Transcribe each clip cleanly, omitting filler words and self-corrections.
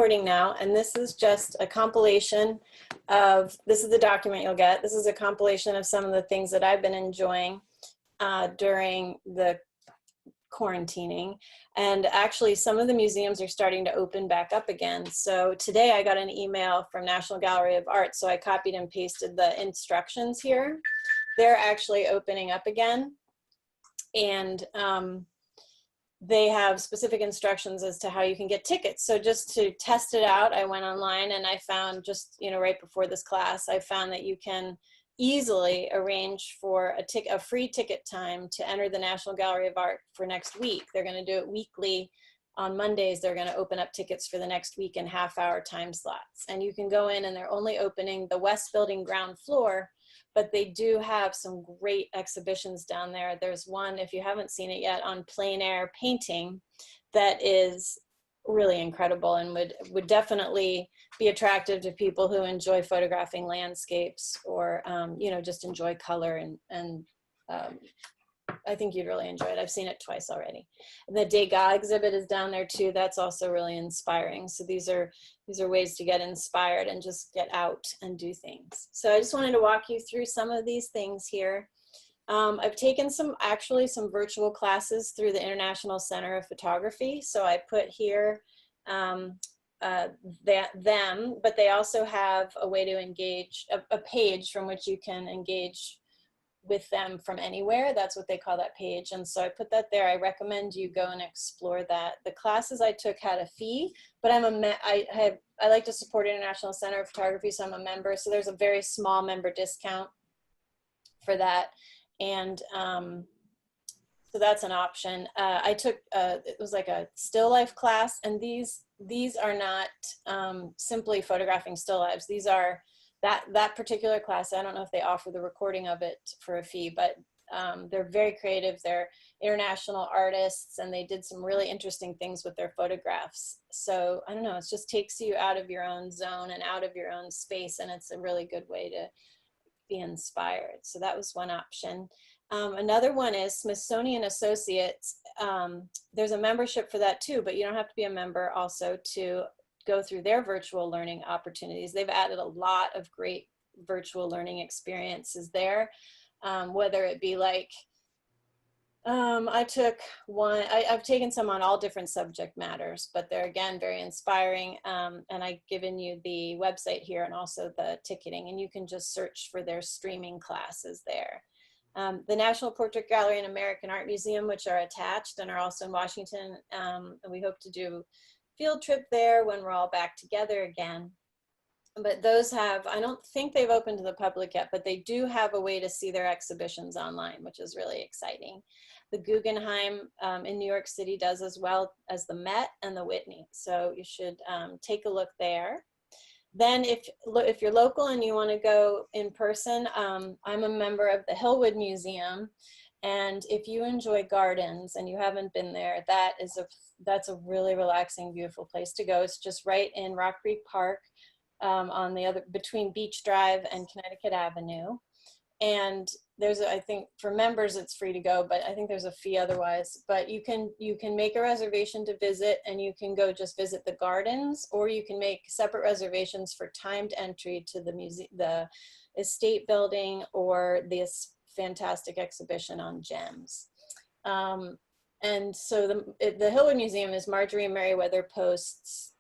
recording now, and this is just a compilation of, this is the document you'll get. This is a compilation of some of the things that I've been enjoying during the quarantining. And actually some of the museums are starting to open back up again. So today I got an email from National Gallery of Art, so I copied and pasted the instructions here. They're actually opening up again. And they have specific instructions as to how you can get tickets. So just to test it out, I went online and I found just, right before this class, I found that you can easily arrange for a free ticket time to enter the National Gallery of Art for next week. They're going to do it weekly. On Mondays, they're going to open up tickets for the next week in half-hour time slots. And you can go in, and they're only opening the West Building ground floor, but they do have some great exhibitions down there. There's one, if you haven't seen it yet, on plein air painting that is really incredible and would definitely be attractive to people who enjoy photographing landscapes or, just enjoy color. And I think you'd really enjoy it. I've seen it twice already. The Degas exhibit is down there too. That's also really inspiring. So these are ways to get inspired and just get out and do things. So I just wanted to walk you through some of these things here. I've taken some virtual classes through the International Center of Photography. So I put here them, but they also have a way to engage, a page from which you can engage with them from anywhere. That's what they call that page. And so I put that there. I recommend you go and explore that. The classes I took had a fee, but I like to support International Center of Photography, so I'm a member. So there's a very small member discount for that. And so that's an option. I took, it was like a still life class, and these are not simply photographing still lives. These are, that particular class, I don't know if they offer the recording of it for a fee, but they're very creative. They're international artists, and they did some really interesting things with their photographs. So I don't know, it just takes you out of your own zone and out of your own space, and it's a really good way to be inspired. So that was one option. Another one is Smithsonian Associates. There's a membership for that too, but you don't have to be a member also to go through their virtual learning opportunities. They've added a lot of great virtual learning experiences there, whether it be like, I took one, I've taken some on all different subject matters, but they're again very inspiring. And I've given you the website here and also the ticketing, and you can just search for their streaming classes there. The National Portrait Gallery and American Art Museum, which are attached and are also in Washington, and we hope to do field trip there when we're all back together again. But those have, I don't think they've opened to the public yet, but they do have a way to see their exhibitions online, which is really exciting. The Guggenheim in New York City does, as well as the Met and the Whitney. So you should take a look there. Then if you're local and you want to go in person, I'm a member of the Hillwood Museum. And if you enjoy gardens and you haven't been there, that's a really relaxing, beautiful place to go. It's just right in Rock Creek Park, on the other, between Beach Drive and Connecticut Avenue. And there's I think for members it's free to go, but I think there's a fee otherwise. But you can make a reservation to visit, and you can go just visit the gardens, or you can make separate reservations for timed entry to the museum, the estate building, or this fantastic exhibition on gems. And so the Hillwood Museum is Marjorie Merriweather Post's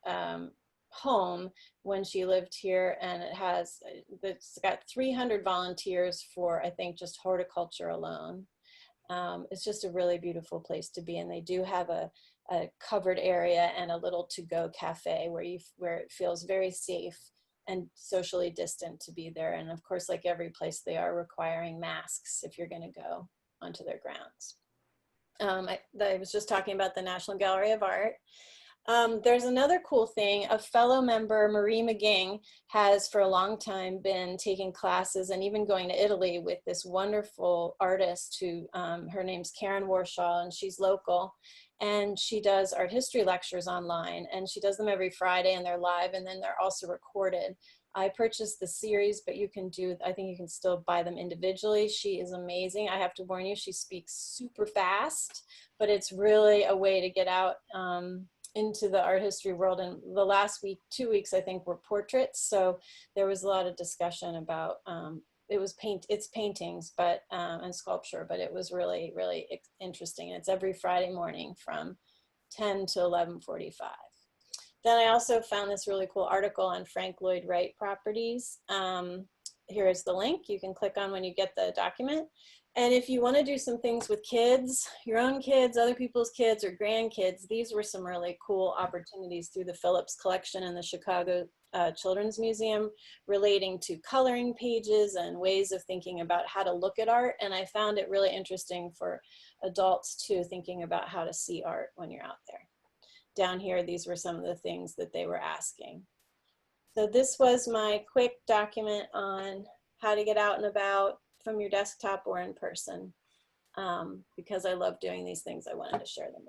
home when she lived here, and it's got 300 volunteers for, I think, just horticulture alone. It's just a really beautiful place to be, and they do have a covered area and a little to-go cafe where it feels very safe and socially distant to be there. And of course, like every place, they are requiring masks if you're going to go onto their grounds. I was just talking about the National Gallery of Art. There's another cool thing. A fellow member, Marie McGing, has for a long time been taking classes and even going to Italy with this wonderful artist who, her name's Karen Warshaw, and she's local. And she does art history lectures online, and she does them every Friday, and they're live, and then they're also recorded. I purchased the series, but I think you can still buy them individually. She is amazing. I have to warn you, she speaks super fast, but it's really a way to get out into the art history world. And the last week, 2 weeks, I think, were portraits. So there was a lot of discussion about, it's paintings, but, and sculpture, but it was really, really interesting. And it's every Friday morning from 10 to 11:45. Then I also found this really cool article on Frank Lloyd Wright properties. Here is the link you can click on when you get the document. And if you want to do some things with kids, your own kids, other people's kids, or grandkids, these were some really cool opportunities through the Phillips Collection and the Chicago Children's Museum relating to coloring pages and ways of thinking about how to look at art. And I found it really interesting for adults too, thinking about how to see art when you're out there. Down here, these were some of the things that they were asking. So this was my quick document on how to get out and about from your desktop or in person. Because I love doing these things, I wanted to share them